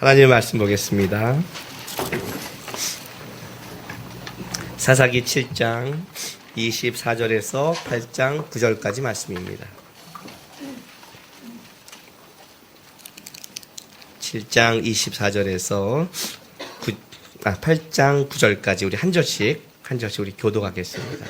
하나님의 말씀 보겠습니다. 사사기 7장 24절에서 8장 9절까지 말씀입니다. 7장 24절에서 8장 9절까지 우리 한 절씩 우리 교독하겠습니다.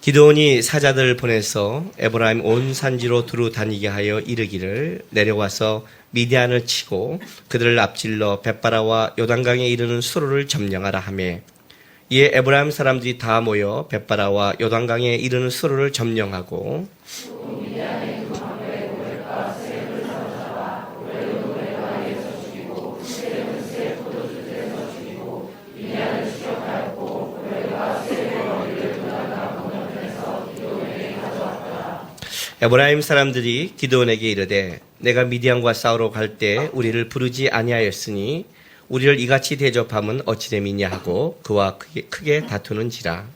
기드온이 사자들을 보내서 에브라임 온 산지로 두루 다니게 하여 이르기를 내려와서 미디안을 치고 그들을 앞질러 벳바라와 요단강에 이르는 수로를 점령하라 하매 이에 에브라임 사람들이 다 모여 벳바라와 요단강에 이르는 수로를 점령하고 에브라임 사람들이 기드온에게 이르되 내가 미디안과 싸우러 갈 때 우리를 부르지 아니하였으니 우리를 이같이 대접함은 어찌 됨이냐 하고 그와 크게 다투는지라.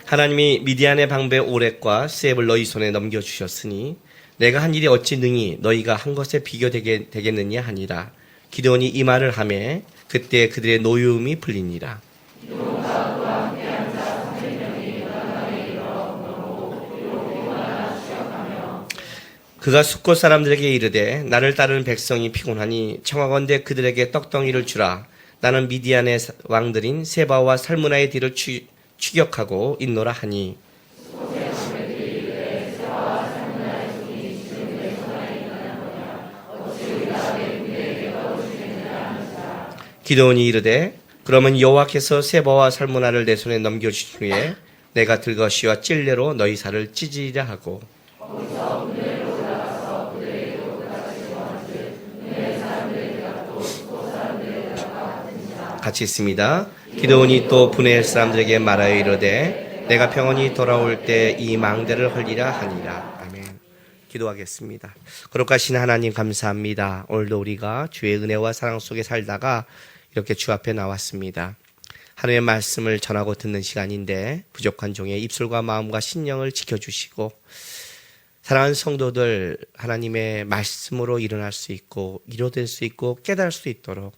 하나님이 미디안의 방배 오렉과 스앱을 너희 손에 넘겨주셨으니 내가 한 일이 어찌 능히 너희가 한 것에 비교되겠느냐 하니라. 기드온이 이 말을 하매 그때 그들의 노여움이 풀리니라. 그가 숫곳 사람들에게 이르되 나를 따르는 백성이 피곤하니 청하건대 그들에게 떡덩이를 주라. 나는 미디안의 왕들인 세바와 살무나의 뒤를 추격하고 있노라 하니 기드온이 이르되 그러면 여호와께서 세바와 살무나를 내 손에 넘겨주신 후에 내가 들과 쇠와 찔레로 너희 살을 찢으리라 하고 같이 있습니다. 기드온이 또 분해할 사람들에게 말하여 이르되 내가 평안히 돌아올 때 이 망대를 헐리라 하니라. 아멘. 기도하겠습니다. 거룩하신 하나님 감사합니다. 오늘도 우리가 주의 은혜와 사랑 속에 살다가 이렇게 주 앞에 나왔습니다. 하나님의 말씀을 전하고 듣는 시간인데 부족한 종의 입술과 마음과 신령을 지켜주시고 사랑하는 성도들 하나님의 말씀으로 일어날 수 있고 위로될 수 있고 깨달을 수 있도록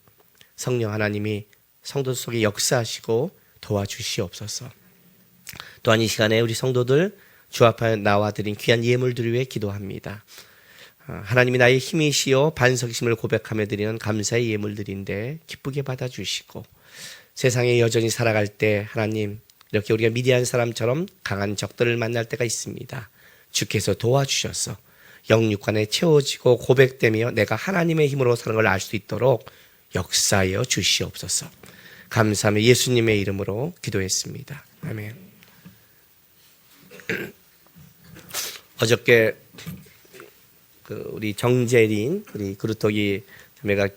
성령 하나님이 성도 속에 역사하시고 도와주시옵소서. 또한 이 시간에 우리 성도들 주 앞에 나와드린 귀한 예물들 위해 기도합니다. 하나님이 나의 힘이시요 반석심을 고백하며 드리는 감사의 예물들인데 기쁘게 받아주시고 세상에 여전히 살아갈 때 하나님 이렇게 우리가 미디안 사람처럼 강한 적들을 만날 때가 있습니다. 주께서 도와주셔서 영육간에 채워지고 고백되며 내가 하나님의 힘으로 사는 걸 알 수 있도록 역사하여 주시옵소서. 감사하며 예수님의 이름으로 기도했습니다. 아멘. 어저께 우리 정재린 우리 그루터기 자매가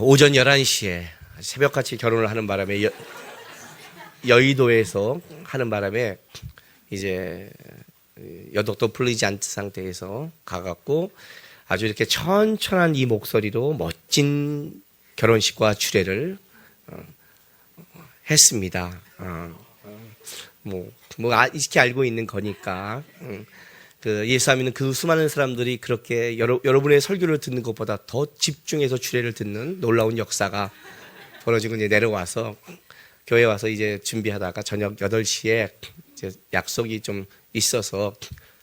오전 11시에 새벽같이 결혼을 하는 바람에 여의도에서 하는 바람에 이제 여독도 풀리지 않은 상태에서 가갖고 아주 이렇게 천천한 이 목소리로 멋진 결혼식과 주례를 했습니다. 이렇게 알고 있는 거니까. 예수하면 그 수많은 사람들이 그렇게 여러분의 설교를 듣는 것보다 더 집중해서 주례를 듣는 놀라운 역사가 벌어지고 이제 내려와서 교회 와서 이제 준비하다가 저녁 8시에 이제 약속이 좀 있어서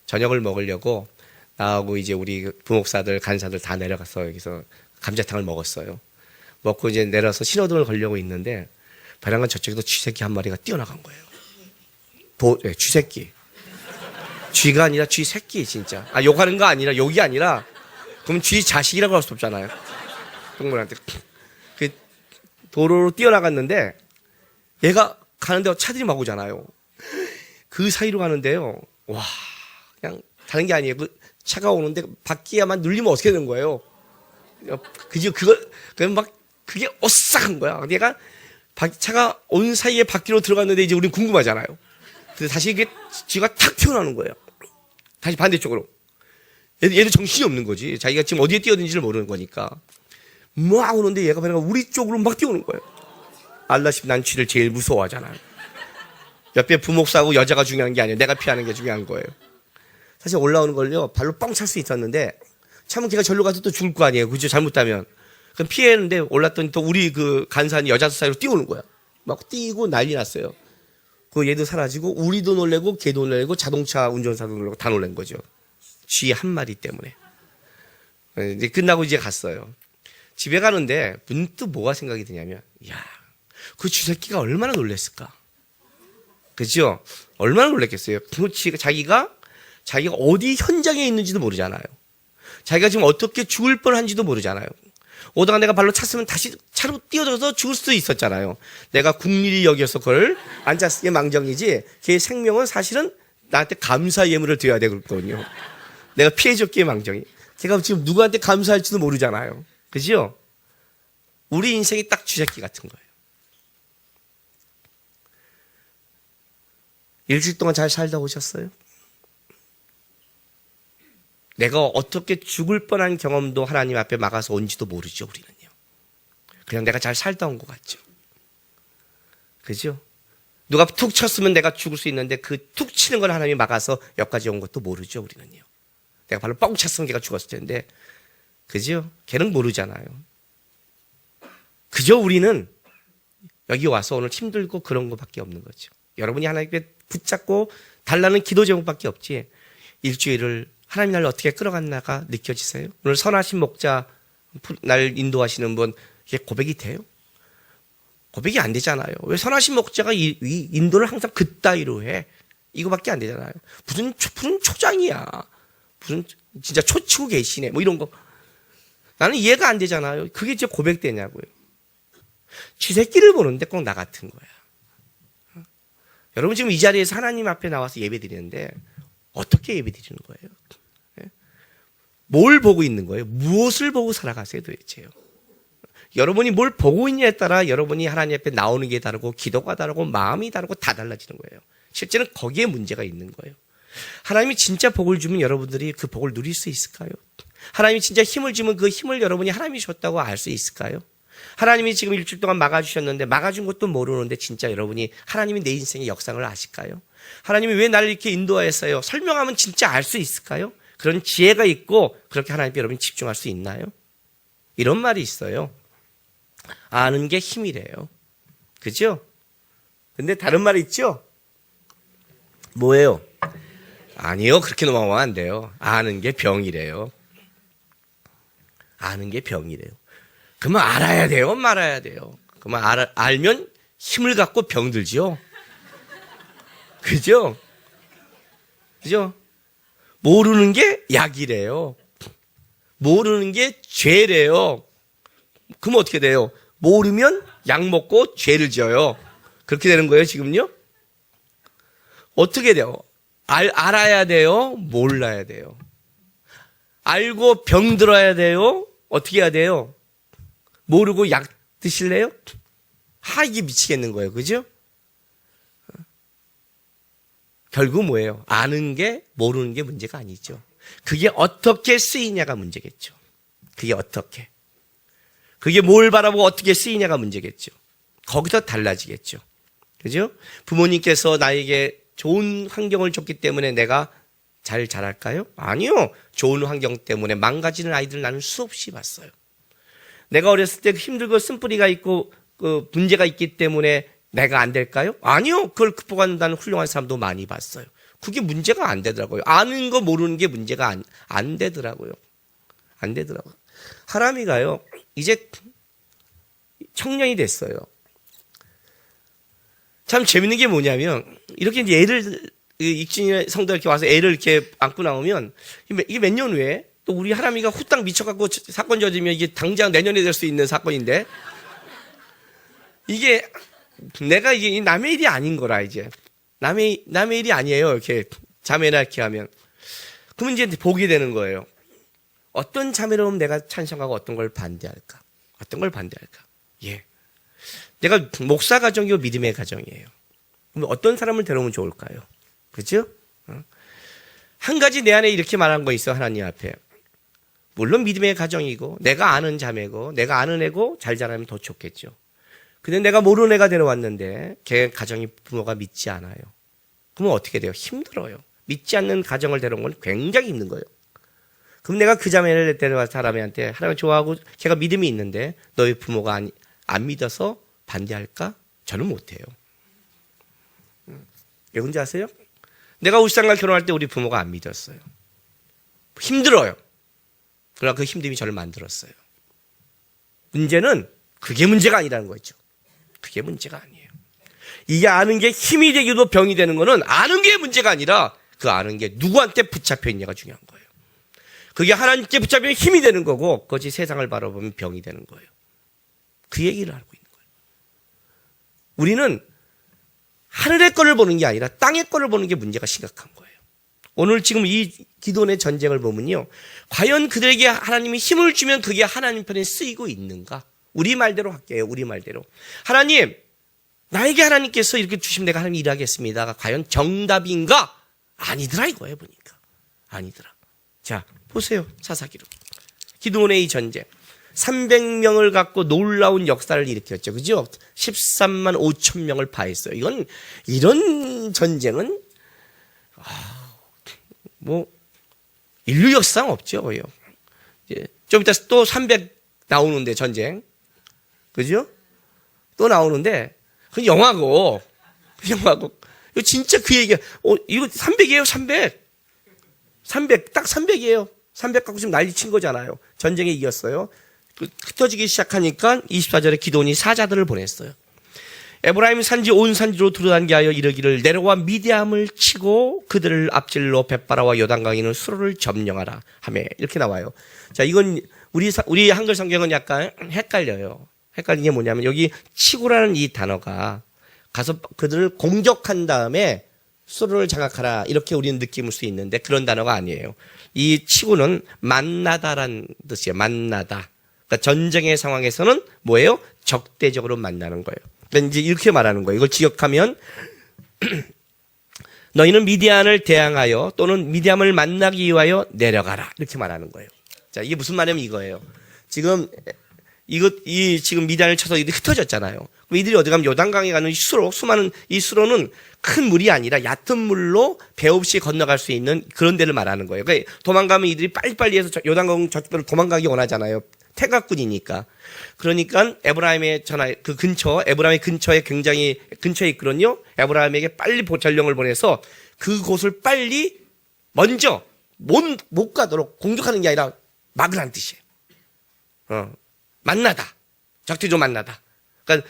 저녁을 먹으려고 나하고 이제 우리 부목사들 간사들 다 내려가서 여기서 감자탕을 먹었어요. 먹고 이제 내려서 신호등을 걸려고 있는데 벼랑간 저쪽에도 쥐새끼 한 마리가 뛰어나간 거예요. 쥐새끼. 쥐가 아니라 쥐새끼 진짜. 욕하는 거 아니라 욕이 아니라 그럼 쥐 자식이라고 할 수 없잖아요. 동물한테. 그 도로로 뛰어나갔는데 얘가 가는데 차들이 막 오잖아요. 그 사이로 가는데요. 와 그냥 다른 게 아니에요. 그 차가 오는데 바퀴야만 눌리면 어떻게 되는 거예요? 그게 오싹한 거야. 얘가 차가 온 사이에 바퀴로 들어갔는데 이제 우린 궁금하잖아요. 그래서 다시 이게 쥐가 탁 튀어나오는 거예요. 다시 반대쪽으로. 얘도 정신이 없는 거지. 자기가 지금 어디에 뛰어든지를 모르는 거니까. 막 오는데 얘가 우리 쪽으로 막 뛰어오는 거예요. 알라 싶으면 난 쥐를 제일 무서워하잖아요. 옆에 부목사하고 여자가 중요한 게 아니에요. 내가 피하는 게 중요한 거예요. 사실 올라오는 걸요, 발로 뻥 찰 수 있었는데, 참은 걔가 절로 가서 또 죽을 거 아니에요. 그죠? 잘못하면. 그럼 피했는데 올랐더니 또 우리 그 간사님 여자 사이로 뛰어오는 거야. 막 뛰고 난리 났어요. 그 얘도 사라지고, 우리도 놀래고, 걔도 놀래고, 자동차 운전사도 놀래고, 다 놀란 거죠. 쥐 한 마리 때문에. 이제 끝나고 이제 갔어요. 집에 가는데 문득 뭐가 생각이 드냐면, 야, 그 쥐새끼가 얼마나 놀랬을까? 그죠? 얼마나 놀랬겠어요? 자기가 어디 현장에 있는지도 모르잖아요. 자기가 지금 어떻게 죽을 뻔한지도 모르잖아요. 오다가 내가 발로 찼으면 다시 차로 뛰어들어서 죽을 수도 있었잖아요. 내가 국리를 여겨서 그걸 앉았을 게 망정이지, 걔의 생명은 사실은 나한테 감사 예물을 드려야 되거든요. 내가 피해줬기에 망정이. 걔가 지금 누구한테 감사할지도 모르잖아요. 그죠? 우리 인생이 딱 쥐새끼 같은 거예요. 일주일 동안 잘 살다 오셨어요? 내가 어떻게 죽을 뻔한 경험도 하나님 앞에 막아서 온지도 모르죠, 우리는요. 그냥 내가 잘 살다 온 것 같죠. 그죠? 누가 툭 쳤으면 내가 죽을 수 있는데 그 툭 치는 걸 하나님이 막아서 여기까지 온 것도 모르죠, 우리는요. 내가 발로 뻥 찼으면 걔가 죽었을 텐데, 그죠? 걔는 모르잖아요. 그저 우리는 여기 와서 오늘 힘들고 그런 것밖에 없는 거죠. 여러분이 하나님께 붙잡고 달라는 기도 제목밖에 없지, 일주일을 하나님 날 어떻게 끌어갔나가 느껴지세요? 오늘 선하신 목자 날 인도하시는 분, 이게 고백이 돼요? 고백이 안 되잖아요. 왜 선하신 목자가 이 인도를 항상 그따위로 해? 이거밖에 안 되잖아요. 무슨 초장이야. 무슨 진짜 초치고 계시네. 뭐 이런 거. 나는 이해가 안 되잖아요. 그게 진짜 고백되냐고요. 쥐새끼를 보는데 꼭 나 같은 거야. 여러분 지금 이 자리에서 하나님 앞에 나와서 예배 드리는데 어떻게 예배 드리는 거예요? 뭘 보고 있는 거예요? 무엇을 보고 살아가세요 도대체요? 여러분이 뭘 보고 있냐에 따라 여러분이 하나님 앞에 나오는 게 다르고 기도가 다르고 마음이 다르고 다 달라지는 거예요. 실제는 거기에 문제가 있는 거예요. 하나님이 진짜 복을 주면 여러분들이 그 복을 누릴 수 있을까요? 하나님이 진짜 힘을 주면 그 힘을 여러분이 하나님이 줬다고 알 수 있을까요? 하나님이 지금 일주일 동안 막아주셨는데 막아준 것도 모르는데 진짜 여러분이 하나님이 내 인생의 역상을 아실까요? 하나님이 왜 나를 이렇게 인도하였어요? 설명하면 진짜 알 수 있을까요? 그런 지혜가 있고 그렇게 하나님께 여러분이 집중할 수 있나요? 이런 말이 있어요. 아는 게 힘이래요. 그죠? 근데 다른 말이 있죠? 뭐예요? 아니요, 그렇게 넘어가면 안 돼요. 아는 게 병이래요. 아는 게 병이래요. 그러면 알아야 돼요, 말아야 돼요? 그러면 알면 힘을 갖고 병들지요. 그죠? 그죠? 모르는 게 약이래요. 모르는 게 죄래요. 그럼 어떻게 돼요? 모르면 약 먹고 죄를 지어요. 그렇게 되는 거예요, 지금요? 어떻게 돼요? 알아야 돼요? 몰라야 돼요? 알고 병들어야 돼요? 어떻게 해야 돼요? 모르고 약 드실래요? 이게 미치겠는 거예요. 그죠? 결국 뭐예요? 아는 게 모르는 게 문제가 아니죠. 그게 어떻게 쓰이냐가 문제겠죠. 그게 어떻게. 그게 뭘 바라보고 어떻게 쓰이냐가 문제겠죠. 거기서 달라지겠죠. 그죠? 부모님께서 나에게 좋은 환경을 줬기 때문에 내가 잘 자랄까요? 아니요. 좋은 환경 때문에 망가지는 아이들 나는 수없이 봤어요. 내가 어렸을 때 힘들고 쓴뿌리가 있고 그 문제가 있기 때문에 내가 안 될까요? 아니요. 그걸 극복한다는 훌륭한 사람도 많이 봤어요. 그게 문제가 안 되더라고요. 아는 거 모르는 게 문제가 안 되더라고요. 안 되더라고요. 하람이가요, 이제 청년이 됐어요. 참 재밌는 게 뭐냐면, 이렇게 이제 애를, 익진이 성도 이렇게 와서 애를 이렇게 안고 나오면, 이게 몇 년 후에 또 우리 하람이가 후딱 미쳐갖고 사건 저지면 이게 당장 내년에 될 수 있는 사건인데, 이게 내가 이게 남의 일이 아닌 거라, 이제. 남의 일이 아니에요. 이렇게 자매나 이렇게 하면. 그러면 이제 보게 되는 거예요. 어떤 자매로 하면 내가 찬성하고 어떤 걸 반대할까? 어떤 걸 반대할까? 예. 내가 목사 가정이고 믿음의 가정이에요. 그럼 어떤 사람을 데려오면 좋을까요? 그죠? 한 가지 내 안에 이렇게 말한 거 있어, 하나님 앞에. 물론 믿음의 가정이고, 내가 아는 자매고, 내가 아는 애고, 잘 자라면 더 좋겠죠. 근데 내가 모르는 애가 데려왔는데 걔 가정이 부모가 믿지 않아요. 그러면 어떻게 돼요? 힘들어요. 믿지 않는 가정을 데려온 건 굉장히 힘든 거예요. 그럼 내가 그 자매를 데려와 사람한테 하나님 좋아하고 걔가 믿음이 있는데 너희 부모가 안 믿어서 반대할까? 저는 못해요. 왜 그런지 아세요? 내가 울산과 결혼할 때 우리 부모가 안 믿었어요. 힘들어요. 그러나 그 힘듦이 저를 만들었어요. 문제는 그게 문제가 아니라는 거죠. 그게 문제가 아니에요. 이게 아는 게 힘이 되기도 병이 되는 거는 아는 게 문제가 아니라 그 아는 게 누구한테 붙잡혀 있냐가 중요한 거예요. 그게 하나님께 붙잡히면 힘이 되는 거고 그것이 세상을 바라보면 병이 되는 거예요. 그 얘기를 알고 있는 거예요. 우리는 하늘의 거를 보는 게 아니라 땅의 거를 보는 게 문제가 심각한 거예요. 오늘 지금 이 기도원의 전쟁을 보면요. 과연 그들에게 하나님이 힘을 주면 그게 하나님 편에 쓰이고 있는가? 우리 말대로 할게요. 우리 말대로. 하나님, 나에게 하나님께서 이렇게 주시면 내가 하나님 일하겠습니다가 과연 정답인가? 아니더라 이거예요. 보니까. 아니더라. 자, 보세요. 사사기록. 기드온의 이 전쟁. 300명을 갖고 놀라운 역사를 일으켰죠. 그죠? 13만 5천 명을 파했어요. 이런 전쟁은, 인류 역사상 없죠. 좀 이따 또 300 나오는데, 전쟁. 그죠? 또 나오는데, 그 영화고. 이거 진짜 그 얘기야. 이거 300이에요, 300. 300, 딱 300이에요. 300 갖고 지금 난리 친 거잖아요. 전쟁에 이겼어요. 흩어지기 시작하니까 24절에 기드온이 사자들을 보냈어요. 에브라임 산지 온 산지로 두루다니게 하여 이르기를 내려와 미디암을 치고 그들을 앞질러 벳바라와 요단강에 있는 수로를 점령하라 하며 이렇게 나와요. 자, 이건 우리 한글 성경은 약간 헷갈려요. 헷갈리는 게 뭐냐면 여기 치고라는 이 단어가 가서 그들을 공격한 다음에 수로를 장악하라 이렇게 우리는 느낌을 수 있는데 그런 단어가 아니에요. 이 치고는 만나다라는 뜻이에요. 만나다. 그러니까 전쟁의 상황에서는 뭐예요? 적대적으로 만나는 거예요. 그러니까 이제 이렇게 말하는 거예요. 이걸 지역하면 너희는 미디안을 대항하여 또는 미디안을 만나기 위하여 내려가라 이렇게 말하는 거예요. 자, 이게 무슨 말이냐면 이거예요. 지금 지금 미디안을 쳐서 이들이 흩어졌잖아요. 그럼 이들이 어디 가면 요단강에 가는 수많은 이 수로는 큰 물이 아니라 얕은 물로 배 없이 건너갈 수 있는 그런 데를 말하는 거예요. 그러니까 도망가면 이들이 빨리빨리 해서 요단강 저쪽으로 도망가기 원하잖아요. 태각군이니까. 그러니까 에브라임의 에브라임 근처에 굉장히 근처에 있거든요. 에브라임에게 빨리 전령을 보내서 그곳을 빨리 먼저 못 가도록 공격하는 게 아니라 막으라는 뜻이에요. 만나다. 적대적으로 만나다. 그러니까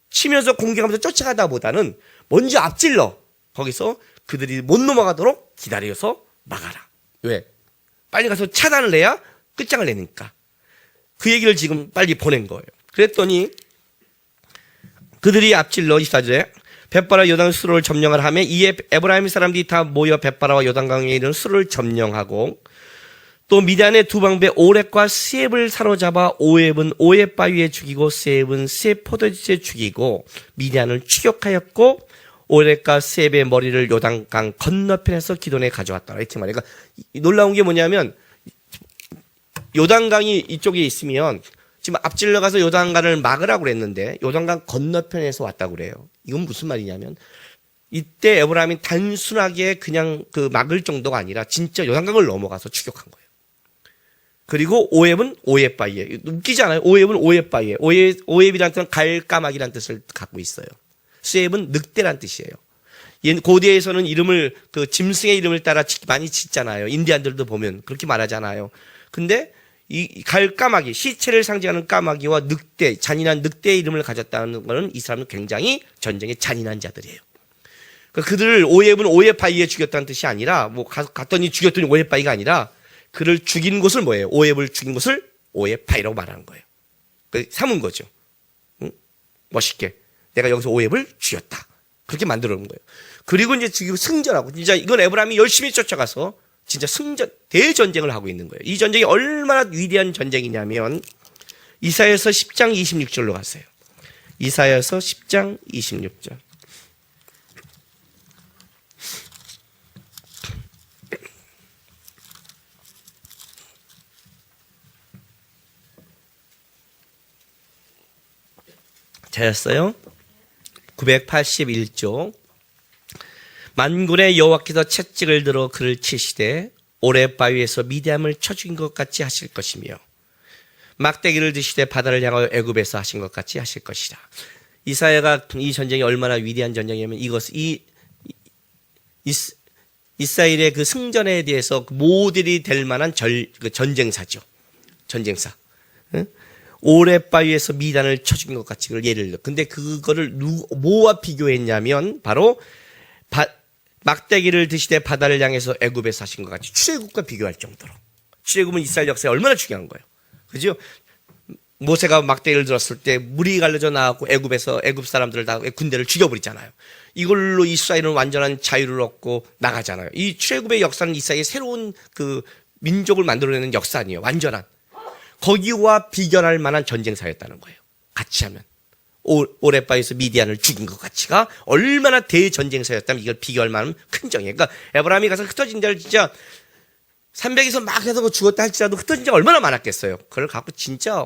치면서 공격하면서 쫓아가다 보다는 먼저 앞질러. 거기서 그들이 못 넘어가도록 기다려서 막아라. 왜? 빨리 가서 차단을 해야 끝장을 내니까. 그 얘기를 지금 빨리 보낸 거예요. 그랬더니 그들이 앞질러 24절에 벳바라 요단 수로를 점령을 하며 이에 에브라임 사람들이 다 모여 벳바라와 요단강에 있는 수로를 점령하고 또 미디안의 두 방배 오렙과 스엡을 사로잡아 오렙은 오렙 바위에 죽이고 스엡은 스엡 포도주에 죽이고 미디안을 추격하였고 오렙과 스엡의 머리를 요단강 건너편에서 기돈에 가져왔다. 이렇게 말이에요. 그러니까 놀라운 게 뭐냐면 요단강이 이쪽에 있으면 지금 앞질러 가서 요단강을 막으라고 그랬는데 요단강 건너편에서 왔다고 그래요. 이건 무슨 말이냐면 이때 에브라임이 단순하게 그냥 그 막을 정도가 아니라 진짜 요단강을 넘어가서 추격한 거예요. 그리고 오웹은 오웹 바위에 웃기지 않아요? 오웹은 오웹 바위에 오웹이라는 뜻은 갈까마귀라는 뜻을 갖고 있어요. 스엡은 늑대란 뜻이에요. 고대에서는 이름을 그 짐승의 이름을 따라 많이 짓잖아요. 인디안들도 보면 그렇게 말하잖아요. 근데 이 갈까마귀, 시체를 상징하는 까마귀와 늑대, 잔인한 늑대의 이름을 가졌다는 것은 이 사람은 굉장히 전쟁에 잔인한 자들이에요. 그들을 오웹은 오웹 바위에 죽였다는 뜻이 아니라 뭐 갔더니 죽였더니 오웹 바위가 아니라 그를 죽인 곳을 뭐예요? 오웹을 죽인 곳을 오웹 바위라고 말하는 거예요. 삼은 거죠. 응? 멋있게 내가 여기서 오웹을 죽였다. 그렇게 만들어 놓은 거예요. 그리고 이제 지금 승전하고 진짜 이건 에브라임이 열심히 쫓아가서 진짜 대전쟁을 하고 있는 거예요. 이 전쟁이 얼마나 위대한 전쟁이냐면 이사야서 10장 26절로 갔어요. 이사야서 10장 26절. 잘했어요. 981쪽. 만군의 여호와께서 채찍을 들어 그를 치시되 오랫바위에서 미디안을 쳐 죽인 것 같이 하실 것이며 막대기를 드시되 바다를 향하여 애굽에서 하신 것 같이 하실 것이라. 이사야가 이 전쟁이 얼마나 위대한 전쟁이냐면 이스라엘의 그 승전에 대해서 모델이 될 만한 전쟁사죠. 전쟁사. 오랫바위에서 미단을 쳐 죽인 것 같이 예를 들어. 근데 그거를 뭐와 비교했냐면 바로 막대기를 드시되 바다를 향해서 애굽에서 하신 것 같이 출애굽과 비교할 정도로. 출애굽은 이스라엘 역사에 얼마나 중요한 거예요. 그죠? 모세가 막대기를 들었을 때 물이 갈라져 나왔고 애굽에서 애굽 사람들을 다 군대를 죽여버리잖아요. 이걸로 이스라엘은 완전한 자유를 얻고 나가잖아요. 이 출애굽의 역사는 이스라엘의 새로운 그 민족을 만들어내는 역사 아니에요. 완전한. 거기와 비견할 만한 전쟁사였다는 거예요. 같이 하면. 오랫바위에서 미디안을 죽인 것 같이가 얼마나 대전쟁사였다면 이걸 비교할 만한 큰 정이에요. 그러니까 에브라임이 가서 흩어진 자를 진짜 300에서 막 해서 죽었다 할지라도 흩어진 자가 얼마나 많았겠어요. 그걸 갖고 진짜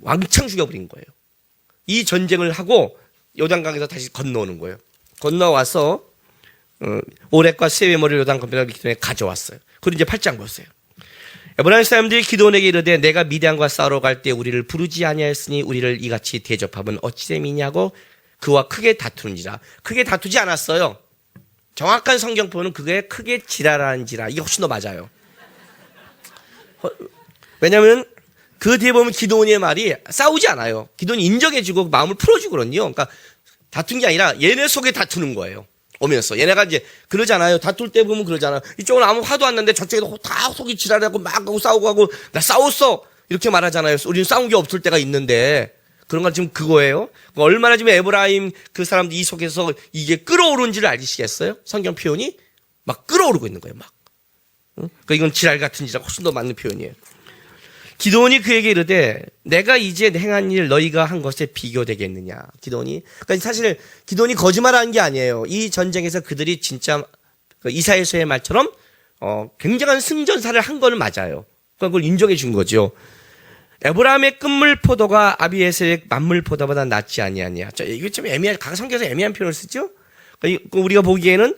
왕창 죽여버린 거예요. 이 전쟁을 하고 요단강에서 다시 건너오는 거예요. 건너와서 오랫과 세의 머리를 요단 건너를 기도에 가져왔어요. 그리고 이제 8장 보세요. 에브라임 사람들이 기도원에게 이르되 내가 미디안과 싸우러 갈 때 우리를 부르지 아니하였으니 우리를 이같이 대접하면 어찌 됨이냐고 그와 크게 다투는지라. 크게 다투지 않았어요. 정확한 성경표는 그게 크게 지랄하는지라. 이게 훨씬 더 맞아요. 왜냐하면 그 뒤에 보면 기도원의 말이 싸우지 않아요. 기도원이 인정해주고 마음을 풀어주거든요. 그러니까 다툰 게 아니라 얘네 속에 다투는 거예요. 오면서 얘네가 이제 그러잖아요. 다툴 때 보면 그러잖아요. 이쪽은 아무 화도 안 났는데 저쪽에도 다 속이 지랄하고 막 하고 싸우고 하고 나 싸웠어 이렇게 말하잖아요. 우리는 싸운 게 없을 때가 있는데 그런 건 지금 그거예요. 얼마나 지금 에브라임 그 사람들 이 속에서 이게 끌어오르는지를 알시겠어요? 성경 표현이 막 끌어오르고 있는 거예요. 막. 그러니까 이건 지랄 같은 지랄 훨씬 더 맞는 표현이에요. 기도원이 그에게 이르되 내가 이제 행한 일 너희가 한 것에 비교되겠느냐. 기도원이 그러니까 사실 기도원이 거짓말한 게 아니에요. 이 전쟁에서 그들이 진짜 이사야서의 말처럼 굉장한 승전사를 한 거는 맞아요. 그걸 인정해 준 거죠. 에브라임의 끝물 포도가 아비에셀의 만물 포도보다 낫지 아니하냐. 이게 좀 애매한 각 성경에서 애매한 표현을 쓰죠. 그러니까 우리가 보기에는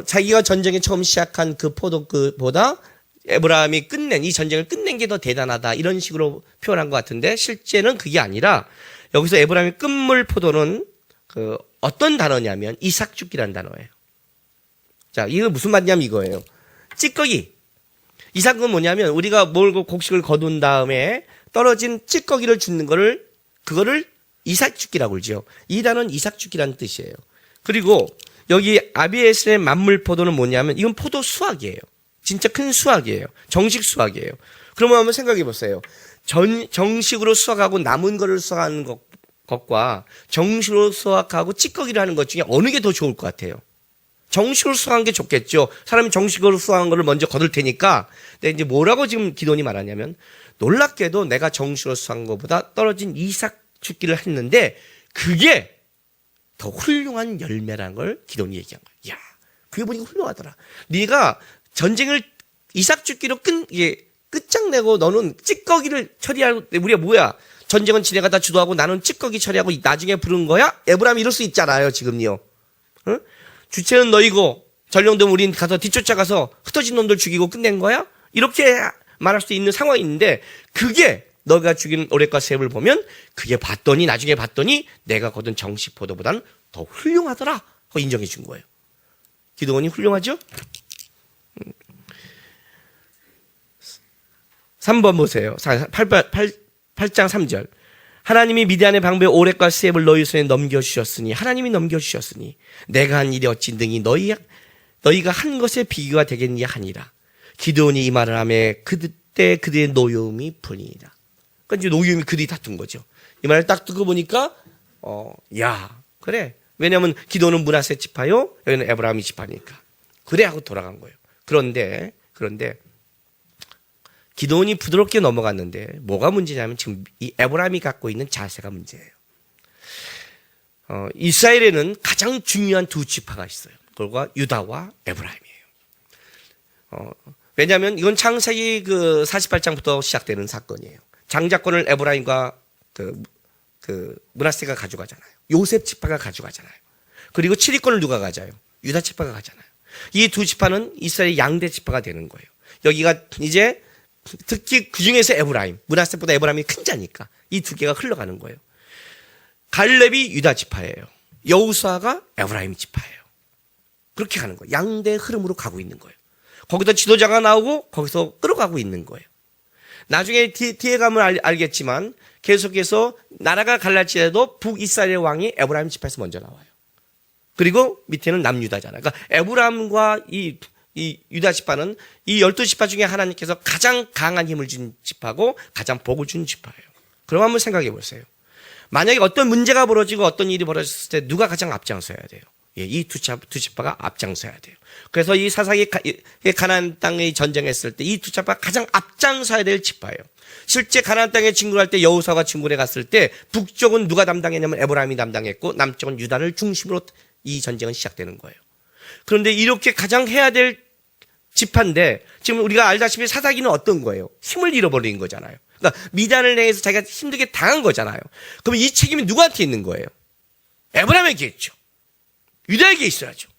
자기가 전쟁에 처음 시작한 그 포도 그보다 에브라임이 끝낸 이 전쟁을 끝낸 게 더 대단하다 이런 식으로 표현한 것 같은데 실제는 그게 아니라 여기서 에브라임의 끝물 포도는 그 어떤 단어냐면 이삭죽기라는 단어예요. 자, 이거 무슨 말이냐면 이거예요. 찌꺼기. 이삭은 뭐냐면 우리가 몰고 곡식을 거둔 다음에 떨어진 찌꺼기를 줍는 거를 그거를 이삭죽기라고 그러죠. 이 단어는 이삭죽기라는 뜻이에요. 그리고 여기 아비에셀의 만물 포도는 뭐냐면 이건 포도 수확이에요. 진짜 큰 수확이에요. 정식 수확이에요. 그러면 한번 생각해 보세요. 정식으로 수확하고 남은 거를 수확하는 것과 정식으로 수확하고 찌꺼기를 하는 것 중에 어느 게 더 좋을 것 같아요? 정식으로 수확한 게 좋겠죠. 사람이 정식으로 수확한 거를 먼저 거둘 테니까. 근데 이제 뭐라고 지금 기도원이 말하냐면 놀랍게도 내가 정식으로 수확한 것보다 떨어진 이삭죽기를 했는데 그게 더 훌륭한 열매라는 걸 기도원이 얘기한 거예요. 야, 그게 보니까 훌륭하더라. 네가 전쟁을 이삭죽기로 끝장내고 너는 찌꺼기를 처리하고 우리가 뭐야? 전쟁은 지네가 다 주도하고 나는 찌꺼기 처리하고 나중에 부른 거야? 에브라임이 이럴 수 있잖아요, 지금요. 응? 주체는 너희고 전령되면 우린 가서 뒤쫓아가서 흩어진 놈들 죽이고 끝낸 거야? 이렇게 말할 수 있는 상황이 있는데 그게 너가 죽인 오랫과 셉을 보면 그게 나중에 봤더니 내가 거둔 정식 포도보다는 더 훌륭하더라 하고 인정해 준 거예요. 기도원이 훌륭하죠? 3번 보세요. 8장 3절. 하나님이 미디안의 방배에 오랫과 셉을 너희 손에 넘겨주셨으니 하나님이 넘겨주셨으니 내가 한 일이 어찌 능히 너희가 한 것에 비교가 되겠냐 하니라. 기드온이 이 말을 하며 그때 그들의 노여움이 분이니라. 그러니까 이제 노여움이 그들이 다툰 거죠. 이 말을 딱 듣고 보니까 야 그래. 왜냐하면 기드온은 므낫세 지파요, 여기는 에브라임이 지파니까 그래 하고 돌아간 거예요. 그런데 기도원이 부드럽게 넘어갔는데 뭐가 문제냐면 지금 이 에브라임이 갖고 있는 자세가 문제예요. 이스라엘에는 가장 중요한 두 지파가 있어요. 그걸과 유다와 에브라임이에요. 왜냐하면 이건 창세기 그 48장부터 시작되는 사건이에요. 장자권을 에브라임과 므낫세가 가져가잖아요. 요셉 지파가 가져가잖아요. 그리고 7위권을 누가 가져요? 유다 지파가 가잖아요. 이 두 지파는 이스라엘의 양대 지파가 되는 거예요. 여기가 이제 특히 그 중에서 에브라임, 므낫세보다 에브라임이 큰 자니까 이 두 개가 흘러가는 거예요. 갈렙이 유다 지파예요. 여호수아가 에브라임 지파예요. 그렇게 가는 거예요. 양대 흐름으로 가고 있는 거예요. 거기서 지도자가 나오고 거기서 끌어가고 있는 거예요. 나중에 뒤에 가면 알겠지만 계속해서 나라가 갈라지더라도 북이스라엘 왕이 에브라임 지파에서 먼저 나와요. 그리고 밑에는 남유다잖아요. 그러니까 에브라임과 이 유다 지파는 이 12지파 중에 하나님께서 가장 강한 힘을 준 지파고 가장 복을 준 지파예요. 그럼 한번 생각해 보세요. 만약에 어떤 문제가 벌어지고 어떤 일이 벌어졌을 때 누가 가장 앞장서야 돼요? 예, 이 두 지파가 앞장서야 돼요. 그래서 이 사사기 가나안 땅의 전쟁했을 때 이 두 지파가 가장 앞장서야 될 지파예요. 실제 가나안 땅에 진군할 때 여호수아가 진군해 갔을 때 북쪽은 누가 담당했냐면 에브라임이 담당했고 남쪽은 유다를 중심으로 이 전쟁은 시작되는 거예요. 그런데 이렇게 가장 해야 될 지파인데 지금 우리가 알다시피 사사기는 어떤 거예요? 힘을 잃어버린 거잖아요. 그러니까 미단을 행해서 자기가 힘들게 당한 거잖아요. 그럼 이 책임이 누구한테 있는 거예요? 에브라임에게 있죠. 유다에게 있어야죠.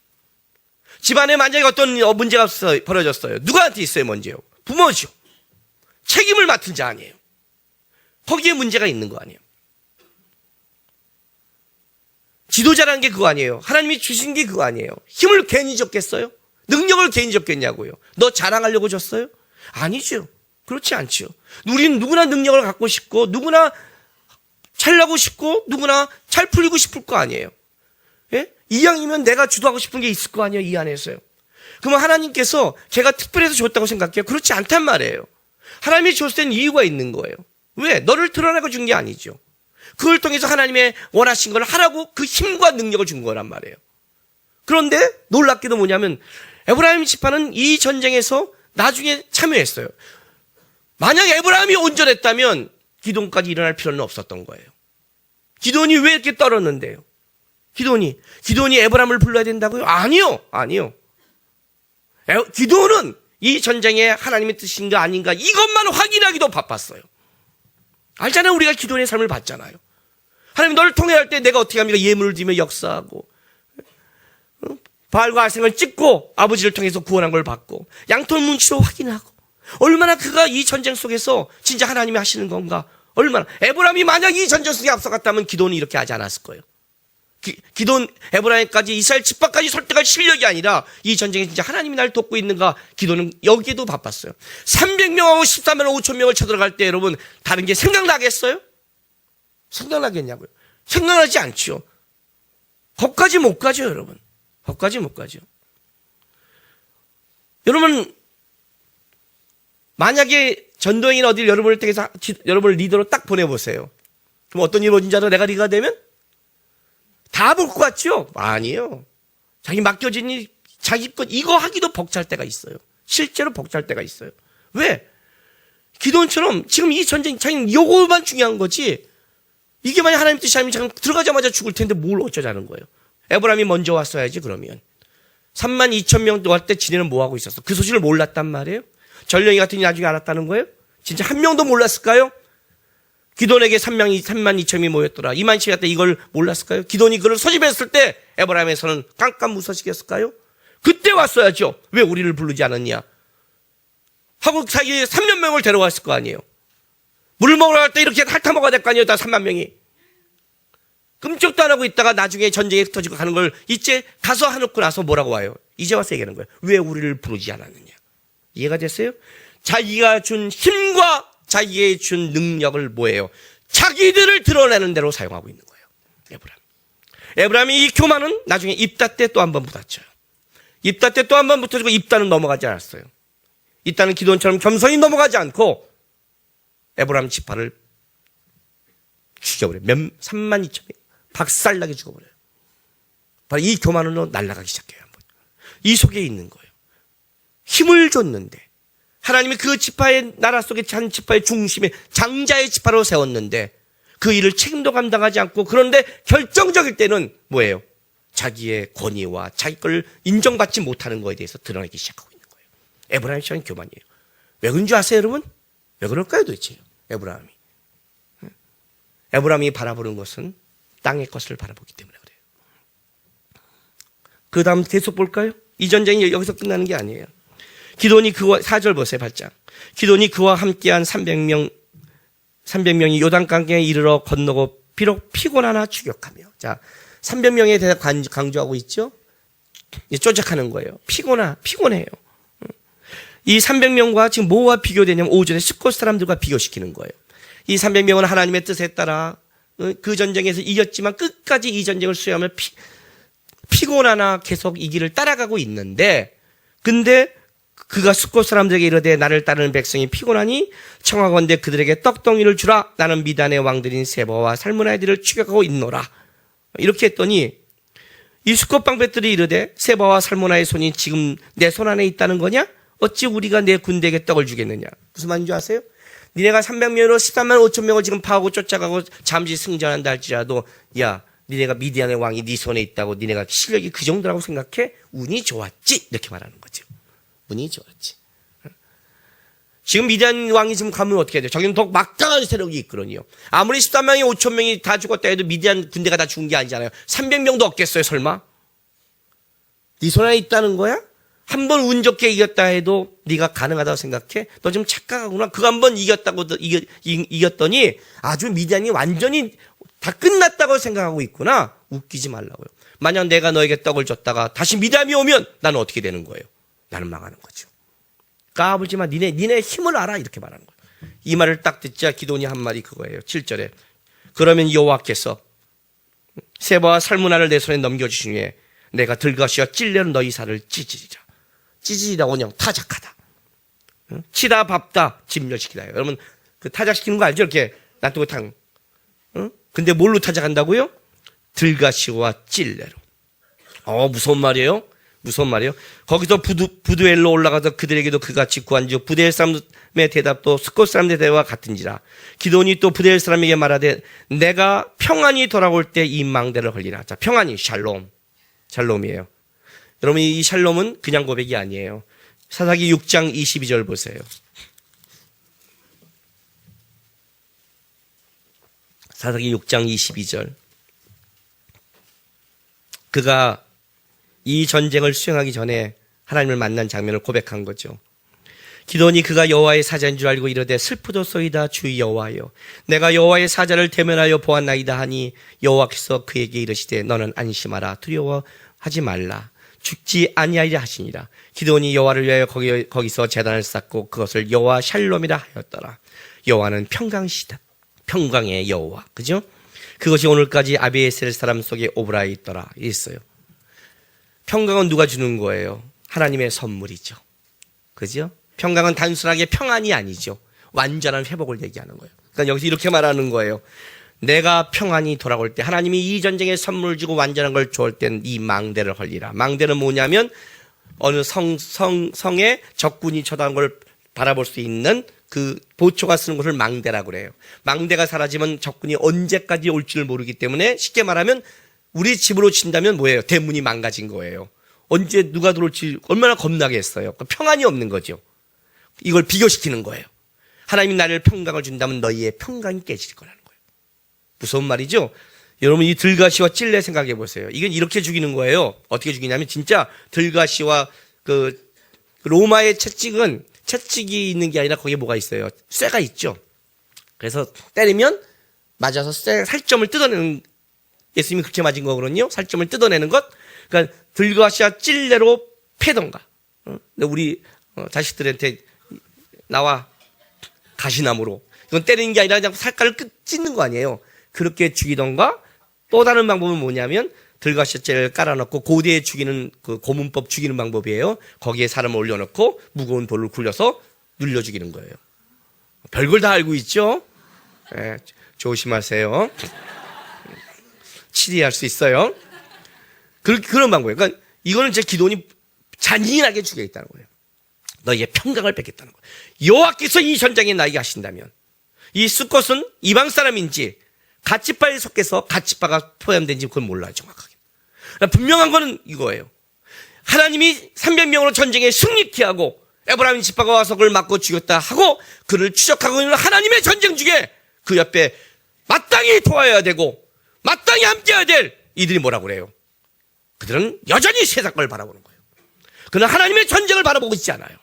집안에 만약에 어떤 문제가 벌어졌어요. 누구한테 있어요, 먼저요? 부모죠. 책임을 맡은 자 아니에요. 거기에 문제가 있는 거 아니에요. 지도자라는 게 그거 아니에요. 하나님이 주신 게 그거 아니에요. 힘을 괜히 줬겠어요? 능력을 괜히 줬겠냐고요. 너 자랑하려고 줬어요? 아니죠. 그렇지 않죠. 우리는 누구나 능력을 갖고 싶고 누구나 잘나고 싶고 누구나 잘 풀리고 싶을 거 아니에요. 예? 이왕이면 내가 주도하고 싶은 게 있을 거 아니에요. 이 안에서요. 그러면 하나님께서 제가 특별해서 줬다고 생각해요? 그렇지 않단 말이에요. 하나님이 줬을 때는 이유가 있는 거예요. 왜? 너를 드러내고 준 게 아니죠. 그걸 통해서 하나님의 원하신 걸 하라고 그 힘과 능력을 준 거란 말이에요. 그런데 놀랍게도 뭐냐면 에브라임 지파는 이 전쟁에서 나중에 참여했어요. 만약 에브라임이 온전했다면 기돈까지 일어날 필요는 없었던 거예요. 기돈이 왜 이렇게 떨었는데요? 기돈이 에브라임을 불러야 된다고요? 아니요. 기돈은 이 전쟁에 하나님의 뜻인가 아닌가 이것만 확인하기도 바빴어요. 알잖아요. 우리가 기돈의 삶을 봤잖아요. 하나님 너를 통해 할 때 내가 어떻게 합니까? 예물을 드리며 역사하고 바알과 아셈을 찍고 아버지를 통해서 구원한 걸 받고 양털 문치로 확인하고 얼마나 그가 이 전쟁 속에서 진짜 하나님이 하시는 건가 얼마나 에브라임이 만약 이 전쟁 속에 앞서갔다면 기돈이 이렇게 하지 않았을 거예요. 기돈 에브라임까지 이스라엘 지파까지 설득할 실력이 아니라 이 전쟁에 진짜 하나님이 날 돕고 있는가 기도는 여기에도 바빴어요. 300명하고 13만 5천 명을 쳐들어갈 때 여러분 다른 게 생각나겠어요? 생각나겠냐고요? 생각나지 않죠. 거기까지 못 가죠 여러분. 거기까지 못 가죠. 여러분 만약에 전도행인 어딜 여러분을 통해서 여러분을 리더로 딱 보내보세요. 그럼 어떤 일이 벌어진지 알아? 내가 리더가 되면? 다 볼 것 같죠? 아니에요. 자기 맡겨진 일, 자기 것 이거 하기도 벅찰 때가 있어요. 실제로 벅찰 때가 있어요. 왜? 기도원처럼 지금 이 전쟁 자기는 요거만 중요한 거지 이게 만약 하나님 뜻이 아니면 잠깐 들어가자마자 죽을 텐데 뭘 어쩌자는 거예요. 에브라임이 먼저 왔어야지 그러면. 3만 2천 명 왔을 때 지네는 뭐하고 있었어? 그 소식을 몰랐단 말이에요. 전령이 같은 이 나중에 알았다는 거예요? 진짜 한 명도 몰랐을까요? 기돈에게 3만 2천이 모였더라. 2만 2천이 왔다 이걸 몰랐을까요? 기돈이 그걸 소집했을 때 에브라임에서는 깜깜무소식이었을까요? 그때 왔어야죠. 왜 우리를 부르지 않았냐? 하고 자기 3만 명을 데려왔을 거 아니에요. 물 먹으러 갈 때 이렇게 핥아 먹어야 될 거 아니에요. 다 3만 명이. 끔찍도 안 하고 있다가 나중에 전쟁이 터지고 가는 걸 이제 가서 해놓고 나서 뭐라고 와요? 이제 와서 얘기하는 거예요. 왜 우리를 부르지 않았느냐? 이해가 됐어요? 자기가 준 힘과 자기의 준 능력을 뭐예요? 자기들을 드러내는 대로 사용하고 있는 거예요. 에브라임이 이 교만은 나중에 입다 때 또 한 번 부딪혀요. 입다 때 또 한 번 붙어지고 입다는 넘어가지 않았어요. 입다는 기도원처럼 겸손히 넘어가지 않고 에브라임 지파를 죽여버려요. 3만 2천 명 박살나게 죽어버려요. 바로 이 교만으로 날아가기 시작해요. 한번. 이 속에 있는 거예요. 힘을 줬는데 하나님이 그 지파의 나라 속의 한 지파의 중심에 장자의 지파로 세웠는데 그 일을 책임도 감당하지 않고 그런데 결정적일 때는 뭐예요? 자기의 권위와 자기 걸 인정받지 못하는 거에 대해서 드러내기 시작하고 있는 거예요. 에브라임 시간은 교만이에요. 왜 그런 줄 아세요 여러분? 왜 그럴까요 도대체 에브라임이? 에브라임이 바라보는 것은 땅의 것을 바라보기 때문에 그래요. 그 다음 계속 볼까요? 이 전쟁이 여기서 끝나는 게 아니에요. 기돈이 그와 4절 보세요. 8장. 기돈이 그와 함께한 300명이 요단강에 이르러 건너고 비록 피곤하나 추격하며. 자, 300명에 대해서 강조하고 있죠. 쫓아가는 거예요. 피곤해요. 이 300명과 지금 뭐와 비교되냐면 오전에 스콧 사람들과 비교시키는 거예요. 이 300명은 하나님의 뜻에 따라 그 전쟁에서 이겼지만 끝까지 이 전쟁을 수행하며 피곤하나 계속 이 길을 따라가고 있는데, 근데 그가 스콧 사람들에게 이르되 나를 따르는 백성이 피곤하니 청하건대 그들에게 떡덩이를 주라. 나는 미단의 왕들인 세바와 살므나이들을 추격하고 있노라. 이렇게 했더니 이 스콧 방백들이 이르되 세바와 살므나의 손이 지금 내 손 안에 있다는 거냐? 어찌 우리가 내 군대에게 떡을 주겠느냐? 무슨 말인 줄 아세요? 니네가 300명으로 13만 5천 명을 지금 파하고 쫓아가고 잠시 승전한다 할지라도, 야, 니네가 미디안의 왕이 네 손에 있다고 니네가 실력이 그 정도라고 생각해? 운이 좋았지? 이렇게 말하는 거죠. 운이 좋았지. 지금 미디안 왕이 지금 가면 어떻게 해야 돼요? 저기는 더 막강한 세력이 있거든요. 아무리 13명이 5천 명이 다 죽었다 해도 미디안 군대가 다 죽은 게 아니잖아요. 300명도 없겠어요, 설마? 네 손 안에 있다는 거야? 한 번 운 좋게 이겼다 해도 네가 가능하다고 생각해? 너 좀 착각하구나. 그거 한 번 이겼더니 아주 미디안이 완전히 다 끝났다고 생각하고 있구나. 웃기지 말라고요. 만약 내가 너에게 떡을 줬다가 다시 미디안이 오면 나는 어떻게 되는 거예요? 나는 망하는 거죠. 까불지 마. 니네 힘을 알아. 이렇게 말하는 거예요. 이 말을 딱 듣자 기돈이 한 말이 그거예요. 7절에. 그러면 여호와께서 세바와 살므나를 내 손에 넘겨주신 후에 내가 들것이와 찔려는 너희 살을 찢으리라. 찢으리라고 그냥 타작하다. 치다 밟다 진멸시키다. 여러분 그 타작시키는 거 알죠? 이렇게 놔두고 탕. 근데 뭘로 타작한다고요? 들가시와 찔레로. 무서운 말이에요. 무서운 말이에요. 거기서 부두엘로 올라가서 그들에게도 그같이 구한즉 부두엘 사람의 대답도 스콧 사람의 대답과 같은지라. 기돈이 또 부두엘 사람에게 말하되 내가 평안히 돌아올 때 이 망대를 헐리라. 자, 평안이 샬롬이에요. 여러분 이 샬롬은 그냥 고백이 아니에요. 사사기 6장 22절 보세요. 사사기 6장 22절. 그가 이 전쟁을 수행하기 전에 하나님을 만난 장면을 고백한 거죠. 기돈이 그가 여호와의 사자인 줄 알고 이르되 슬프도소이다 주 여호와여 내가 여호와의 사자를 대면하여 보았나이다 하니 여호와께서 그에게 이르시되 너는 안심하라 두려워하지 말라 죽지 아니하리라 하시니라. 기돈이 여호와를 위하여 거기서 제단을 쌓고 그것을 여호와 샬롬이라 하였더라. 여호와는 평강시다. 평강의 여호와. 그죠? 그것이 오늘까지 아비에셀 사람 속에 오브라에 있더라. 있어요. 평강은 누가 주는 거예요? 하나님의 선물이죠. 그죠? 평강은 단순하게 평안이 아니죠. 완전한 회복을 얘기하는 거예요. 그러니까 여기서 이렇게 말하는 거예요. 내가 평안히 돌아올 때 하나님이 이 전쟁에 선물 주고 완전한 걸 주올 땐 이 망대를 헐리라. 망대는 뭐냐면 어느 성에 적군이 쳐다보는 걸 바라볼 수 있는 그 보초가 쓰는 것을 망대라고 그래요. 망대가 사라지면 적군이 언제까지 올지를 모르기 때문에 쉽게 말하면 우리 집으로 친다면 뭐예요? 대문이 망가진 거예요. 언제 누가 들어올지 얼마나 겁나겠어요. 평안이 없는 거죠. 이걸 비교시키는 거예요. 하나님이 나를 평강을 준다면 너희의 평강이 깨질 거라는 거예요. 무서운 말이죠. 여러분 이 들가시와 찔레 생각해 보세요. 이건 이렇게 죽이는 거예요. 어떻게 죽이냐면 진짜 들가시와 그 로마의 채찍이 있는 게 아니라 거기에 뭐가 있어요? 쇠가 있죠. 그래서 때리면 맞아서 살점을 뜯어내는, 예수님이 그렇게 맞은 거거든요. 살점을 뜯어내는 것. 그러니까 들가시와 찔레로 패던가. 근데 우리 자식들한테 나와 가시나무로. 이건 때리는 게 아니라 그냥 살깔을 찢는 거 아니에요. 그렇게 죽이던가. 또 다른 방법은 뭐냐면 들가시와 찔레를 깔아놓고 고대에 죽이는 그 고문법 죽이는 방법이에요. 거기에 사람을 올려놓고 무거운 돌을 굴려서 눌려 죽이는 거예요. 별걸 다 알고 있죠. 네, 조심하세요. 치리할 수 있어요. 그런 방법이에요. 그러니까 이거는 제 기돈이 잔인하게 죽여있다는 거예요. 너희의 평강을 뺏겠다는 거예요. 여호와께서 이 전쟁에 나에게 하신다면 이 숫것은 이방 사람인지 갓지파에 속해서 갓지파가 포함된지 그걸 몰라요. 정확하게. 그러니까 분명한 거는 이거예요. 하나님이 300명으로 전쟁에 승리케 하고 에브라임 지파가 와서 그걸 맞고 죽였다 하고 그를 추적하고 있는 하나님의 전쟁 중에 그 옆에 마땅히 도와야 되고 마땅히 함께해야 될 이들이 뭐라고 그래요? 그들은 여전히 세상 걸 바라보는 거예요. 그는 하나님의 전쟁을 바라보고 있지 않아요.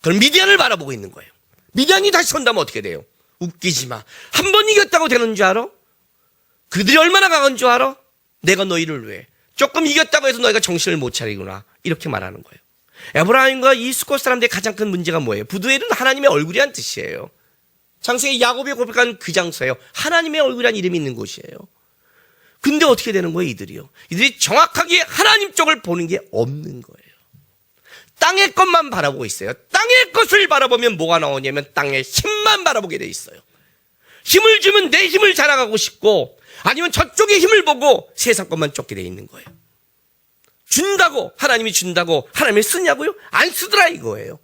그는 미디안을 바라보고 있는 거예요. 미디안이 다시 온다면 어떻게 돼요? 웃기지 마. 한 번 이겼다고 되는 줄 알아? 그들이 얼마나 강한 줄 알아? 내가 너희를 위해 조금 이겼다고 해서 너희가 정신을 못 차리구나, 이렇게 말하는 거예요. 에브라임과 이 수꽃 사람들의 가장 큰 문제가 뭐예요? 부두엘은 하나님의 얼굴이란 뜻이에요. 창세기 야곱이 고백한 그 장소예요. 하나님의 얼굴이란 이름이 있는 곳이에요. 근데 어떻게 되는 거예요, 이들이요? 이들이 정확하게 하나님 쪽을 보는 게 없는 거예요. 땅의 것만 바라보고 있어요. 땅의 것을 바라보면 뭐가 나오냐면 땅의 힘만 바라보게 돼 있어요. 힘을 주면 내 힘을 자랑하고 싶고, 아니면 저쪽의 힘을 보고 세상 것만 쫓게 돼 있는 거예요. 준다고, 하나님이 준다고 하나님이 쓰냐고요? 안 쓰더라 이거예요.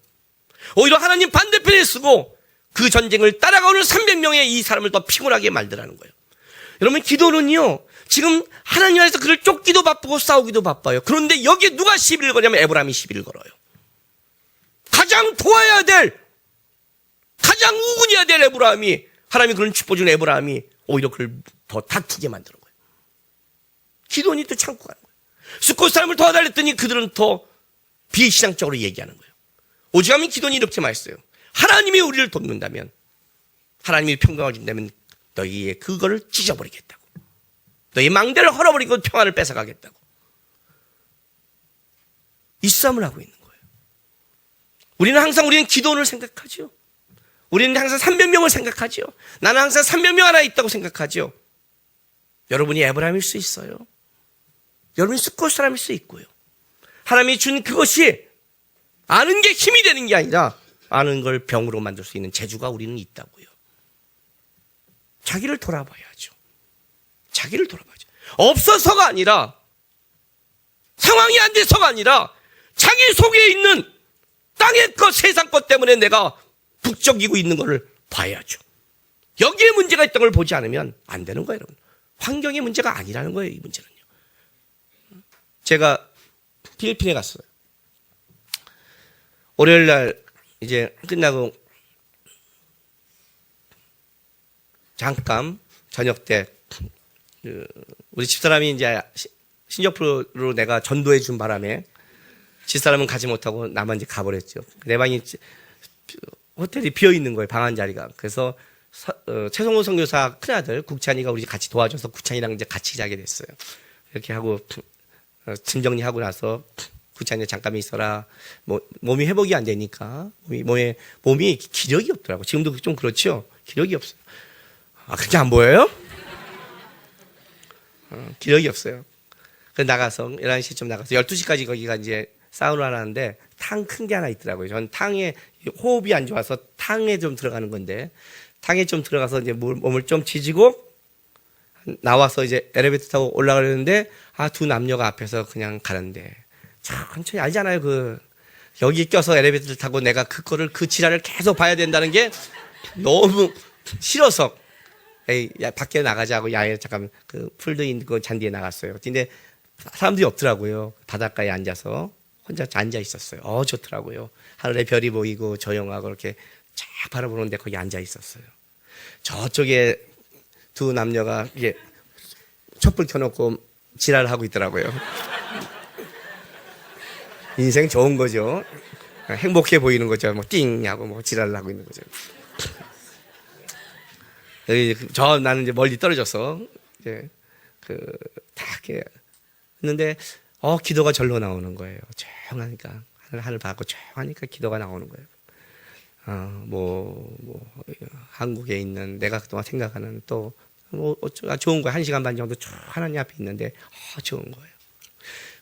오히려 하나님 반대편에 쓰고 그 전쟁을 따라가오는 300명의 이 사람을 더 피곤하게 만들라는 거예요. 여러분, 기도는요, 지금 하나님 안에서 그를 쫓기도 바쁘고 싸우기도 바빠요. 그런데 여기에 누가 시비를 거냐면 에브라임이 시비를 걸어요. 가장 도와야 될, 가장 우군해야 될 에브라임이, 하나님이 그런 축복 준 에브라임이 오히려 그를 더 다투게 만드는 거예요. 기도원이 또 참고 가는 거예요. 수꽃 사람을 도와달랬더니 그들은 더 비신앙적으로 얘기하는 거예요. 오죽하면 기도원이 이렇게 말했어요. 하나님이 우리를 돕는다면, 하나님이 평강을 준다면 너희의 그거를 찢어버리겠다고, 너희 망대를 헐어버리고 평안을 뺏어가겠다고 이 싸움을 하고 있는 거예요. 우리는 기도원을 생각하죠. 우리는 항상 300명을 생각하죠. 나는 항상 300명 하나 있다고 생각하죠. 여러분이 에브라임일 수 있어요. 여러분이 수꽃 사람일 수 있고요. 하나님이 준 그것이 아는 게 힘이 되는 게 아니라 아는 걸 병으로 만들 수 있는 재주가 우리는 있다고요. 자기를 돌아봐야죠. 자기를 돌아봐야죠. 없어서가 아니라, 상황이 안 돼서가 아니라 자기 속에 있는 땅의 것, 세상 것 때문에 내가 북적이고 있는 것을 봐야죠. 여기에 문제가 있다는 걸 보지 않으면 안 되는 거예요, 여러분. 환경의 문제가 아니라는 거예요, 이 문제는요. 제가 필리핀에 갔어요. 월요일 날 이제 끝나고 잠깐 저녁 때 우리 집사람이 이제 신적프로 내가 전도해 준 바람에 집사람은 가지 못하고 나만 이제 가버렸죠. 내 방이 호텔이 비어 있는 거예요, 방 한 자리가. 그래서 최성호 선교사 큰아들 국찬이가 우리 같이 도와줘서 국찬이랑 이제 같이 자게 됐어요. 이렇게 하고 짐 정리하고 나서 국찬이 잠깐 있어라. 몸이 회복이 안 되니까 몸이 기력이 없더라고. 지금도 좀 그렇죠. 기력이 없어요. 아, 그렇게 안 보여요? 기력이 없어요. 그래서 나가서 11시쯤 나가서 12시까지 거기가 이제 사우나를 하는데 탕 큰 게 하나 있더라고요. 전 탕에 호흡이 안 좋아서 탕에 좀 들어가는 건데, 탕에 좀 들어가서 이제 몸을 좀 지지고 나와서 이제 엘리베이터 타고 올라가려는데, 두 남녀가 앞에서 그냥 가는데, 천천히, 알잖아요. 여기 껴서 엘리베이터를 타고 내가 그 지랄을 계속 봐야 된다는 게 너무 싫어서, 야, 밖에 나가자고, 야외 잠깐 풀도 있는 그 잔디에 나갔어요. 근데 사람들이 없더라고요. 바닷가에 앉아서 혼자 앉아 있었어요. 좋더라고요. 하늘에 별이 보이고 조용하고 이렇게 쫙 바라보는데 거기 앉아 있었어요. 저쪽에 두 남녀가 이게 촛불 켜놓고 지랄을 하고 있더라고요. 인생 좋은 거죠. 행복해 보이는 거죠. 띵 하고 지랄을 하고 있는 거죠. 나는 이제 멀리 떨어져서 이제 다 이렇게 했는데 기도가 절로 나오는 거예요. 조용하니까 하늘 받고 조용하니까 기도가 나오는 거예요. 한국에 있는 내가 그동안 생각하는 또 좋은 거예요. 1시간 반 정도 쭉 하나님 앞에 있는데 좋은 거예요.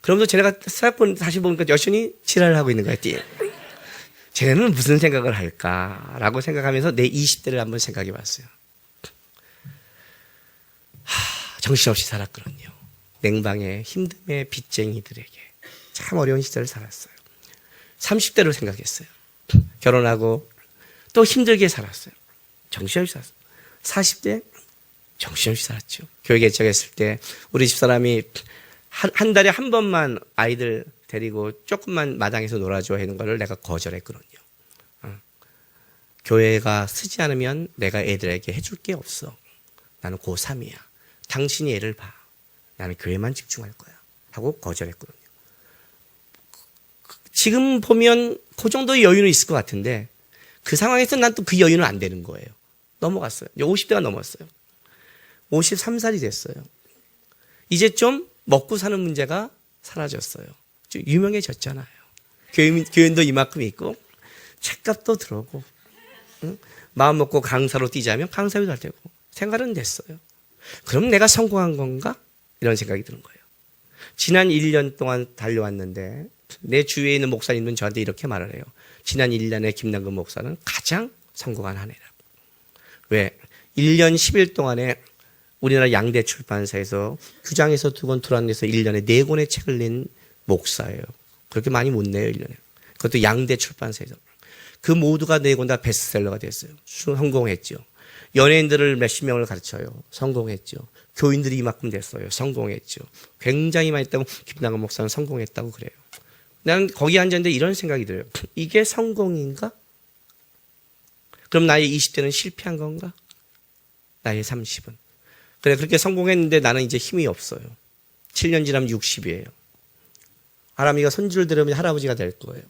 그러면서 제가 다시 보니까 여전히 지랄을 하고 있는 거예요. 쟤네는 무슨 생각을 할까라고 생각하면서 내 20대를 한번 생각해 봤어요. 정신없이 살았거든요. 냉방에 힘듦에 빚쟁이들에게 참 어려운 시절을 살았어요. 30대로 생각했어요. 결혼하고 또 힘들게 살았어요. 정신없이 살았어요. 40대 정신없이 살았죠. 교회 개척했을 때 우리 집사람이 한 달에 한 번만 아이들 데리고 조금만 마당에서 놀아줘 하는 거를 내가 거절했거든요. 교회가 쓰지 않으면 내가 애들에게 해줄 게 없어. 나는 고3이야. 당신이 애를 봐. 나는 교회만 집중할 거야. 하고 거절했거든요. 지금 보면 그 정도의 여유는 있을 것 같은데 그 상황에서 난 또 그 여유는 안 되는 거예요. 넘어갔어요. 50대가 넘었어요. 53살이 됐어요. 이제 좀 먹고 사는 문제가 사라졌어요. 좀 유명해졌잖아요. 교인도 이만큼 있고 책값도 들어오고 마음 먹고 강사로 뛰자면 강사도 잘 되고 생활은 됐어요. 그럼 내가 성공한 건가? 이런 생각이 드는 거예요. 지난 1년 동안 달려왔는데 내 주위에 있는 목사님은 저한테 이렇게 말을 해요. 지난 1년에 김남근 목사는 가장 성공한 한 해라고. 왜? 1년 10일 동안에 우리나라 양대 출판사에서 규장에서 2권, 두란에서 1년에 4권의 책을 낸 목사예요. 그렇게 많이 못 내요, 1년에. 그것도 양대 출판사에서. 그 모두가 4권 다 베스트셀러가 됐어요. 성공했죠. 연예인들을 몇십 명을 가르쳐요. 성공했죠. 교인들이 이만큼 됐어요. 성공했죠. 굉장히 많이 했다고 김남근 목사는 성공했다고 그래요. 나는 거기 앉았는데 이런 생각이 들어요. 이게 성공인가? 그럼 나의 20대는 실패한 건가? 나의 30은. 그래, 그렇게 성공했는데 나는 이제 힘이 없어요. 7년 지나면 60이에요. 하람이가 손주를 들으면 할아버지가 될 거예요.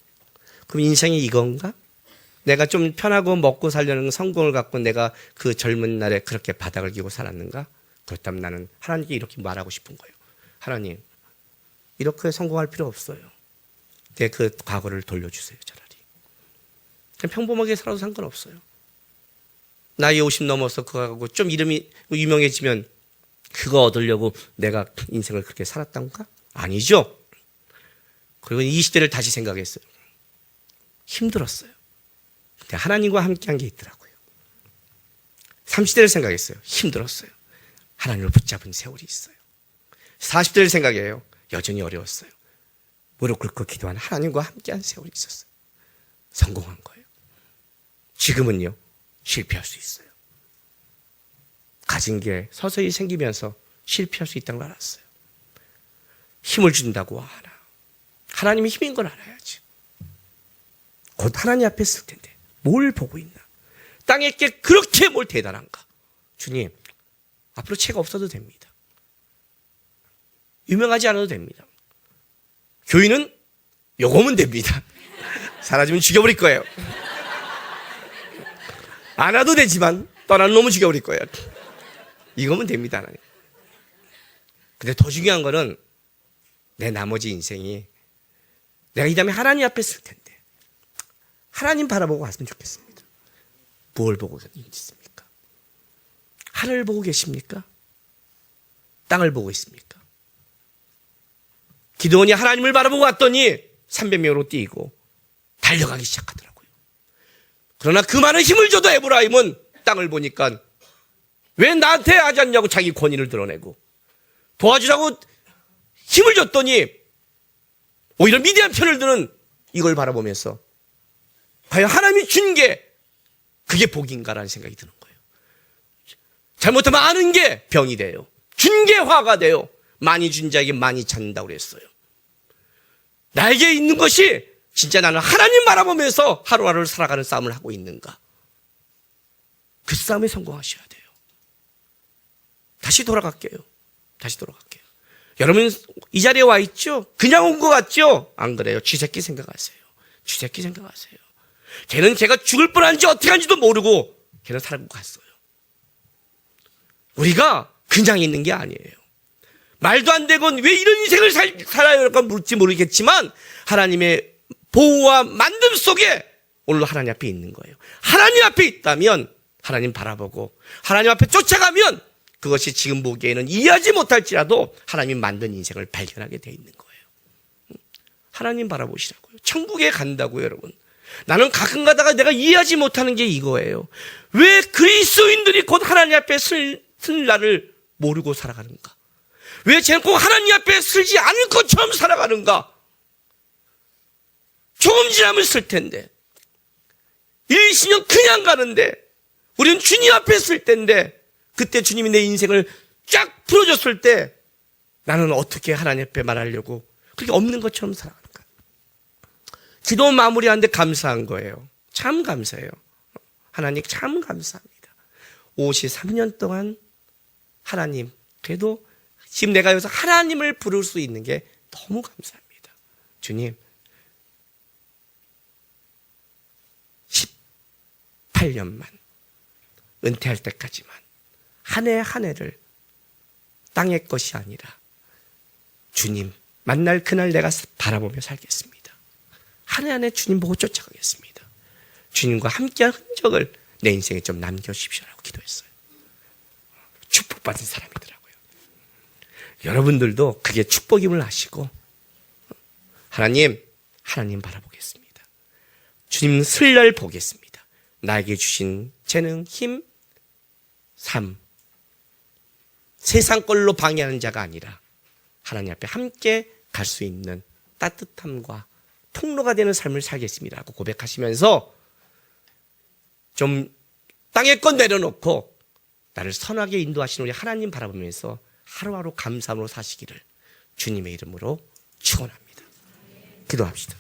그럼 인생이 이건가? 내가 좀 편하고 먹고 살려는 성공을 갖고 내가 그 젊은 날에 그렇게 바닥을 기고 살았는가? 그렇다면 나는 하나님께 이렇게 말하고 싶은 거예요. 하나님, 이렇게 성공할 필요 없어요. 내 그 과거를 돌려주세요, 차라리. 그냥 평범하게 살아도 상관없어요. 나이 50 넘어서 그거하고 좀 이름이 유명해지면 그거 얻으려고 내가 인생을 그렇게 살았던가? 아니죠. 그리고 20대를 다시 생각했어요. 힘들었어요. 근데 하나님과 함께한 게 있더라고요. 30대를 생각했어요. 힘들었어요. 하나님을 붙잡은 세월이 있어요. 40대를 생각해요. 여전히 어려웠어요. 무릎 꿇고 기도한 하나님과 함께한 세월이 있었어요. 성공한 거예요. 지금은요, 실패할 수 있어요. 가진 게 서서히 생기면서 실패할 수 있다는 걸 알았어요. 힘을 준다고 하나. 하나님이 힘인 걸 알아야지. 곧 하나님 앞에 있을 텐데 뭘 보고 있나? 땅에 게 그렇게 뭘 대단한가? 주님, 앞으로 책 없어도 됩니다. 유명하지 않아도 됩니다. 교인은 요거면 됩니다. 사라지면 죽여버릴 거예요. 안 와도 되지만 떠나는 놈은 죽여버릴 거예요. 이거면 됩니다, 하나님. 근데 더 중요한 거는 내 나머지 인생이 내가 이 다음에 하나님 앞에 있을 텐데 하나님 바라보고 왔으면 좋겠습니다. 뭘 보고 있습니까? 하늘을 보고 계십니까? 땅을 보고 있습니까? 기드온이 하나님을 바라보고 왔더니 300명으로 뛰고 달려가기 시작하더라고요. 그러나 그 많은 힘을 줘도 에브라임은 땅을 보니까 왜 나한테 하지 않냐고 자기 권위를 드러내고 도와주라고 힘을 줬더니 오히려 미디안 편을 드는 이걸 바라보면서 과연 하나님이 준 게 그게 복인가라는 생각이 드는 거예요. 잘못하면 아는 게 병이 돼요. 준 게 화가 돼요. 많이 준 자에게 많이 찾는다고 그랬어요. 나에게 있는 것이 진짜 나는 하나님 바라보면서 하루하루를 살아가는 싸움을 하고 있는가? 그 싸움에 성공하셔야 돼요. 다시 돌아갈게요. 여러분 이 자리에 와 있죠? 그냥 온 것 같죠? 안 그래요. 쥐새끼 생각하세요. 걔는 걔가 죽을 뻔한지 어떻게 한지도 모르고 걔는 살고 갔어요. 우리가 그냥 있는 게 아니에요. 말도 안 되고 왜 이런 인생을 살아요? 물지 모르겠지만 하나님의 보호와 만듦 속에 오늘 하나님 앞에 있는 거예요. 하나님 앞에 있다면 하나님 바라보고 하나님 앞에 쫓아가면 그것이 지금 보기에는 이해하지 못할지라도 하나님이 만든 인생을 발견하게 돼 있는 거예요. 하나님 바라보시라고요. 천국에 간다고요, 여러분. 나는 가끔 가다가 내가 이해하지 못하는 게 이거예요. 왜 그리스도인들이 곧 하나님 앞에 쓸 날을 모르고 살아가는가? 왜 쟤는 꼭 하나님 앞에 쓰지 않을 것처럼 살아가는가? 조금 지나면 쓸 텐데. 일시년 그냥 가는데 우리는 주님 앞에 쓸 텐데 그때 주님이 내 인생을 쫙 풀어줬을 때 나는 어떻게 하나님 앞에 말하려고 그렇게 없는 것처럼 살아가는가? 기도 마무리하는데 감사한 거예요. 참 감사해요. 하나님 참 감사합니다. 53년 동안 하나님, 그래도 지금 내가 여기서 하나님을 부를 수 있는 게 너무 감사합니다. 주님, 18년만 은퇴할 때까지만 한 해 한 해를 땅의 것이 아니라 주님 만날 그날 내가 바라보며 살겠습니다. 한 해 한 해 주님 보고 쫓아가겠습니다. 주님과 함께한 흔적을 내 인생에 좀 남겨주십시오라고 기도했어요. 축복받은 사람이더라고요. 여러분들도 그게 축복임을 아시고 하나님 바라보겠습니다. 주님 슬날 보겠습니다. 나에게 주신 재능, 힘, 삶, 세상 걸로 방해하는 자가 아니라 하나님 앞에 함께 갈 수 있는 따뜻함과 통로가 되는 삶을 살겠습니다라고 고백하시면서 좀 땅의 것 내려놓고 나를 선하게 인도하시는 우리 하나님 바라보면서 하루하루 감사함으로 사시기를 주님의 이름으로 축원합니다. 기도합시다.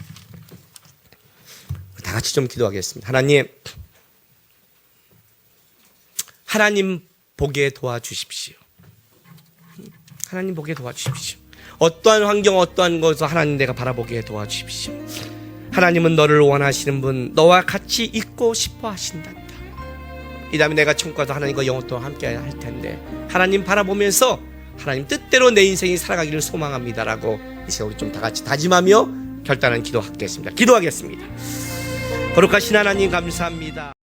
다 같이 좀 기도하겠습니다. 하나님 보게 도와주십시오. 하나님 보게 도와주십시오. 어떠한 환경, 어떠한 것에서 하나님 내가 바라보게 도와주십시오. 하나님은 너를 원하시는 분, 너와 같이 있고 싶어 하신단다. 이 다음에 내가 천국 가서 하나님과 영원 동안 함께 할 텐데 하나님 바라보면서 하나님 뜻대로 내 인생이 살아가기를 소망합니다라고 이제 우리 좀 다 같이 다짐하며 결단한 기도하겠습니다. 기도하겠습니다. 거룩하신 하나님 감사합니다.